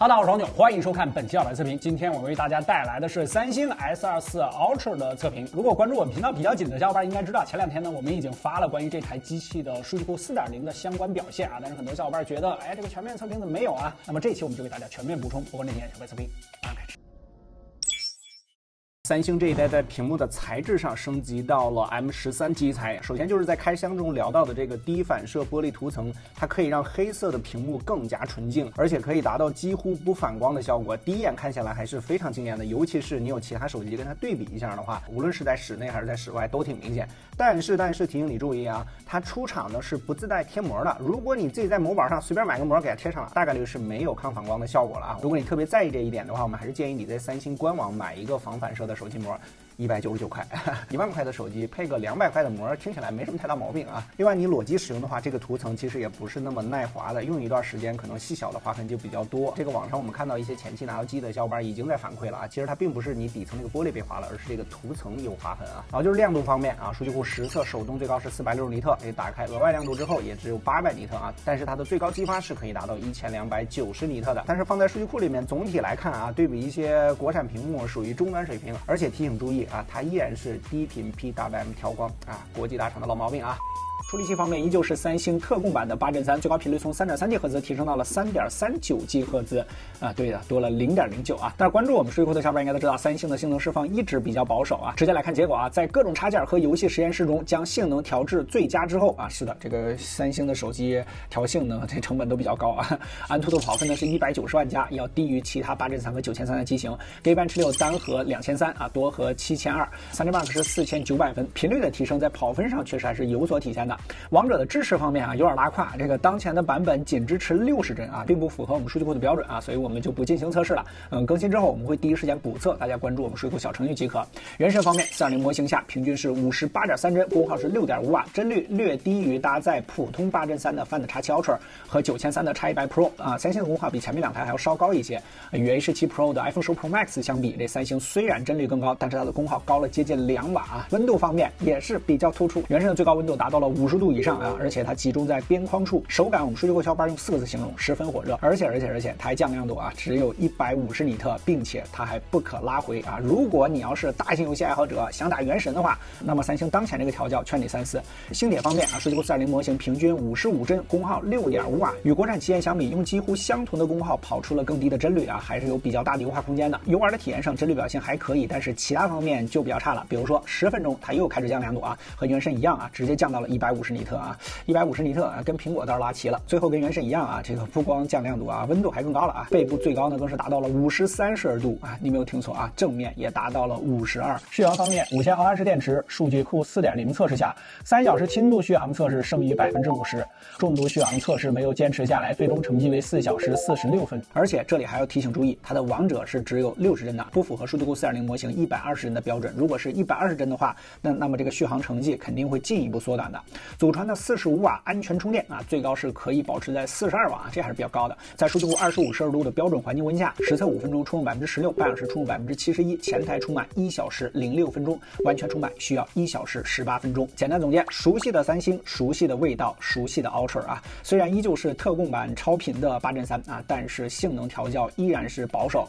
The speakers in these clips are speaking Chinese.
哈喽，大家好，我是黄牛，欢迎收看本期小白测评。今天我为大家带来的是三星 S24 Ultra 的测评。如果关注我们频道比较紧的小伙伴应该知道，前两天呢我们已经发了关于这台机器的数据库 4.0 的相关表现啊，但是很多小伙伴觉得，这个全面测评怎么没有啊？那么这期我们就给大家全面补充。不过那天小白测评马上开始。三星这一代在屏幕的材质上升级到了 M13 基材。首先就是在开箱中聊到的这个低反射玻璃涂层，它可以让黑色的屏幕更加纯净，而且可以达到几乎不反光的效果。第一眼看下来还是非常惊艳的，尤其是你有其他手机跟它对比一下的话，无论是在室内还是在室外都挺明显。但是提醒你注意啊，它出厂呢是不自带贴膜的。如果你自己在某宝上随便买个膜给它贴上了，大概率是没有抗反光的效果了啊。如果你特别在意这一点的话，我们还是建议你在三星官网买一个防反射的手机膜。199块，1万块的手机配个200块的膜，听起来没什么太大毛病啊。另外，你裸机使用的话，这个涂层其实也不是那么耐滑的，用一段时间可能细小的划痕就比较多。这个网上我们看到一些前期拿到机的小伙伴已经在反馈了啊，其实它并不是你底层那个玻璃被划了，而是这个涂层有划痕啊。然后就是亮度方面啊，数据库实测手动最高是460尼特，打开额外亮度之后也只有800尼特啊，但是它的最高激发是可以达到1290尼特的。但是放在数据库里面，总体来看啊，对比一些国产屏幕属于中端水平，而且提醒注意啊，它依然是低频 PWM 调光啊，国际大厂的老毛病啊。处理器方面依旧是三星特供版的8 Gen 3，最高频率从3.3 赫兹提升到了3.39赫兹啊，对的，多了0.09啊。但是关注我们数据库的小伙伴应该都知道，三星的性能释放一直比较保守啊。直接来看结果啊，在各种插件和游戏实验室中将性能调至最佳之后啊，是的，这个三星的手机调性能这成本都比较高啊。安兔兔跑分呢是190万加，要低于其他8 Gen 3和9300的机型。Geekbench 6单核2300啊，多核7200，3D Mark 是4900分，频率的提升在跑分上确实还是有所体现的。王者的支持方面啊有点拉胯，这个当前的版本仅支持60帧啊，并不符合我们数据库的标准啊，所以我们就不进行测试了。更新之后我们会第一时间补测，大家关注我们数据库小程序即可。原神方面 4.0 模型下平均是58.3帧，功耗是6.5瓦，帧率略低于搭载普通8 Gen 3的 Find X7 Ultra 和9300的 X100 Pro 啊，三星的功耗比前面两台还要稍高一些。与 A17 Pro 的 iPhone 10 Pro Max 相比，这三星虽然帧率更高，但是它的功耗高了接近2瓦啊。温度方面也是比较突出，原神的最高温度达到了50度以上啊，而且它集中在边框处，手感我们数据库小伙伴用4个字形容，十分火热。而且它还降亮度啊，只有150尼特，并且它还不可拉回啊。如果你要是大型游戏爱好者想打原神的话，那么三星当前这个调教劝你三思。星铁方面啊，数据库 4.0 模型平均55帧，功耗6.5瓦，与国产旗舰相比，用几乎相同的功耗跑出了更低的帧率啊，还是有比较大的优化空间的。游玩的体验上，帧率表现还可以，但是其他方面就比较差了。比如说10分钟它又开始降亮度啊，和原神一样啊，直接降到了150尼特啊，150尼特啊，跟苹果倒是拉齐了。最后跟原神一样啊，这个不光降亮度啊，温度还更高了啊，背部最高呢更是达到了53摄氏度啊，你没有听错啊，正面也达到了52。续航方面，5000毫安时电池，数据库 4.0 测试下，3小时轻度续航测试胜于50%，重度续航测试没有坚持下来，最终成绩为4小时46分。而且这里还要提醒注意，它的王者是只有60帧的，不符合数据库 4.0 模型120帧的标准。如果是120帧的话，那么这个续航成绩肯定会进一步缩短的。祖传的45瓦安全充电啊，最高是可以保持在42瓦，这还是比较高的。在数据库25摄氏度的标准环境温下，实测5分钟充用16%，半小时充用71%，前台充满1小时06分钟，完全充满需要1小时18分钟。简单总结，熟悉的三星，熟悉的味道，熟悉的 Ultra 啊，虽然依旧是特供版超频的8 Gen 3啊，但是性能调教依然是保守。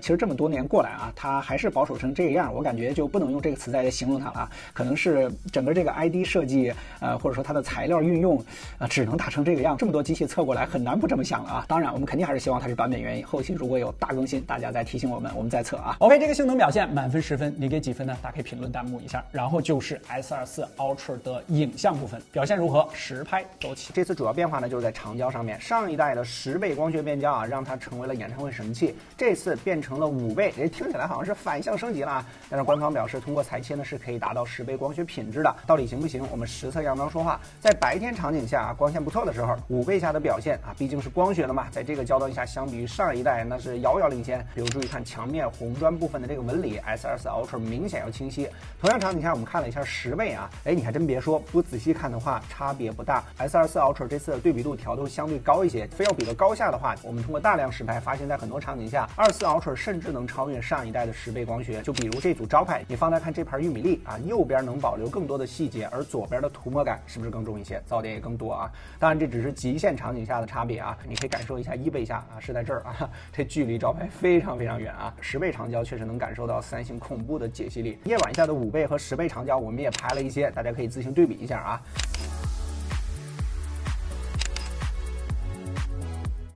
其实这么多年过来啊，它还是保守成这个样，我感觉就不能用这个词再形容它了啊，可能是整个这个 ID 设计或者说它的材料运用只能打成这个样。这么多机器测过来，很难不这么想了啊。当然我们肯定还是希望它是版本原因，后期如果有大更新，大家再提醒我们再测啊。OK， 这个性能表现满分10分，你给几分呢？大家可以评论弹幕一下。然后就是 S24 Ultra 的影像部分表现如何？实拍走起。这次主要变化呢，就是在长焦上面，上一代的10倍光学变焦啊，让它成为了演唱会神器，这次变成了5倍，听起来好像是反向升级了啊。但是官方表示，通过裁切呢是可以达到10倍光学品质的，到底行不行？我们实测样当说话。在白天场景下光线不错的时候，5倍下的表现啊，毕竟是光学的嘛，在这个焦段下，相比于上一代那是遥遥领先。比如注意看墙面红砖部分的这个纹理 ，S24 Ultra 明显要清晰。同样场景下，我们看了一下10倍啊，你还真别说，不仔细看的话差别不大。S24 Ultra 这次的对比度调都相对高一些，非要比个高下的话，我们通过大量实拍发现，在很多场景下，24 Ultra 甚至能超越上一代的10倍光学。就比如这组招牌，你放大看这盘玉米粒啊，右边能保留更多的细节，而左边的涂抹感是不是更重一些？噪点也更多啊。当然这只是极限场景下的差别啊，你可以感受一下1倍下啊，是在这儿啊，这距离招牌非常远啊。10倍长焦确实能感受到三星恐怖的解析力。夜晚下的5倍和10倍长焦我们也拍了一些，大家可以自行对比一下啊。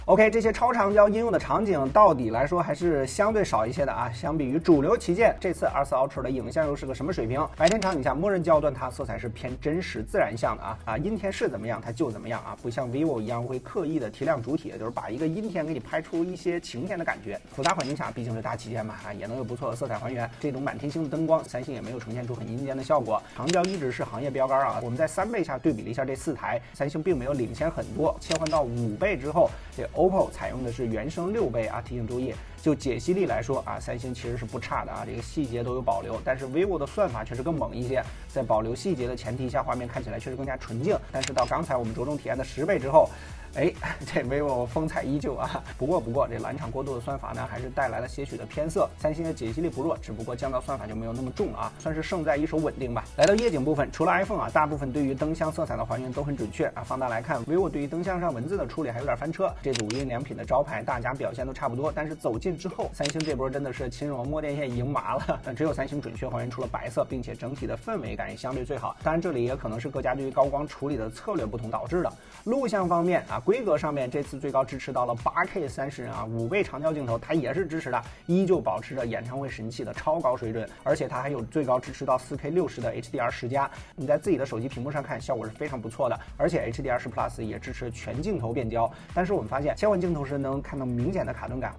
OK， 这些超长焦应用的场景到底来说还是相对少一些的啊。相比于主流旗舰，这次24 Ultra 的影像又是个什么水平？白天场景下，默认焦段它色彩是偏真实自然像的啊，阴天是怎么样它就怎么样啊，不像 vivo 一样会刻意的提亮主体，就是把一个阴天给你拍出一些晴天的感觉。复杂环境下毕竟是大旗舰嘛啊，也能有不错的色彩还原。这种满天星的灯光，三星也没有呈现出很阴间的效果。长焦一直是行业标杆啊，我们在3倍下对比了一下这4台，三星并没有领先很多。切换到5倍之后，这 OPPO 采用的是原生6倍啊，提醒注意，就解析力来说啊，三星其实是不差的啊，这个细节都有保留。但是 vivo 的算法确实更猛一些，在保留细节的前提下，画面看起来确实更加纯净。但是到刚才我们着重体验的10倍之后，这 vivo 风采依旧啊。不过这蓝场过渡的算法呢，还是带来了些许的偏色。三星的解析力不弱，只不过降噪算法就没有那么重了啊，算是胜在一手稳定吧。来到夜景部分，除了 iPhone 啊，大部分对于灯箱色彩的还原都很准确啊。放大来看 ，vivo 对于灯箱上文字的处理还有点翻车。这组无印良品的招牌，大家表现都差不多，但是走近之后，三星这波真的是亲揉摸电线赢麻了。只有三星准确还原出了白色，并且整体的氛围感也相对最好。当然，这里也可能是各家对于高光处理的策略不同导致的。录像方面啊，规格上面这次最高支持到了8K 30人啊，5倍长焦镜头它也是支持的，依旧保持着演唱会神器的超高水准，而且它还有最高支持到4K 60的 HDR10+，你在自己的手机屏幕上看效果是非常不错的，而且 HDR10 Plus 也支持全镜头变焦。但是我们发现切换镜头时能看到明显的卡顿感。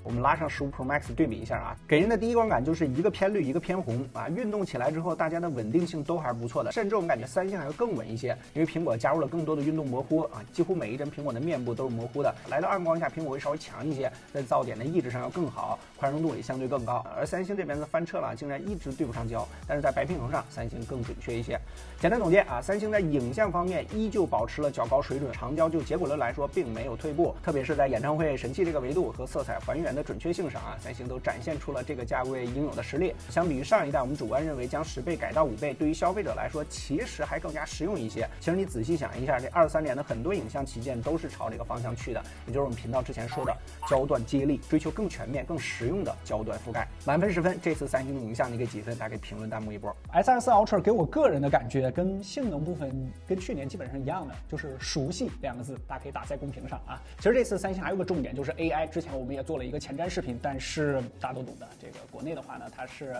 我们拉上15 Pro Max 对比一下啊，给人的第一观感就是一个偏绿，一个偏红啊。运动起来之后，大家的稳定性都还是不错的，甚至我们感觉三星还会更稳一些，因为苹果加入了更多的运动模糊啊，几乎每一帧苹果的面部都是模糊的。来到暗光下，苹果会稍微强一些，在噪点的抑制上要更好，宽容度也相对更高。而三星这边的翻车了，竟然一直对不上焦，但是在白平衡上，三星更准确一些。简单总结啊，三星在影像方面依旧保持了较高水准，长焦就结果论来说并没有退步，特别是在演唱会神器这个维度和色彩还原的准确性上啊，三星都展现出了这个价位应有的实力。相比于上一代，我们主观认为将10倍改到5倍，对于消费者来说其实还更加实用一些。其实你仔细想一下，这23年的很多影像旗舰都是朝这个方向去的，也就是我们频道之前说的焦段接力，追求更全面、更实用的焦段覆盖。满分10分，这次三星的影像你给几分？大家给评论弹幕一波。S24 Ultra 给我个人的感觉跟性能部分跟去年基本上一样的，就是熟悉2个字，大家可以打在公屏上啊。其实这次三星还有个重点就是 AI， 之前我们也做了一个前瞻视频，但是大家都懂的，这个国内的话呢，它是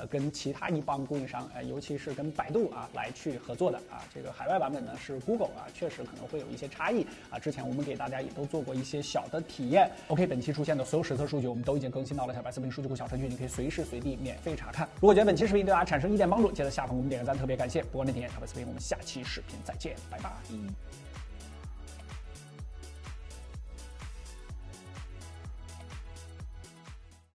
跟其他一帮供应商，尤其是跟百度啊来去合作的啊。这个海外版本呢是 Google 啊，确实可能会有一些差异啊。之前我们给大家也都做过一些小的体验。OK， 本期出现的所有实测数据我们都已经更新到了小白视频数据库小程序，你可以随时随地免费查看。如果觉得本期视频对大家产生一点帮助，记得下方我们点个赞，特别感谢。不光那点小白视频，我们下期视频再见，拜拜。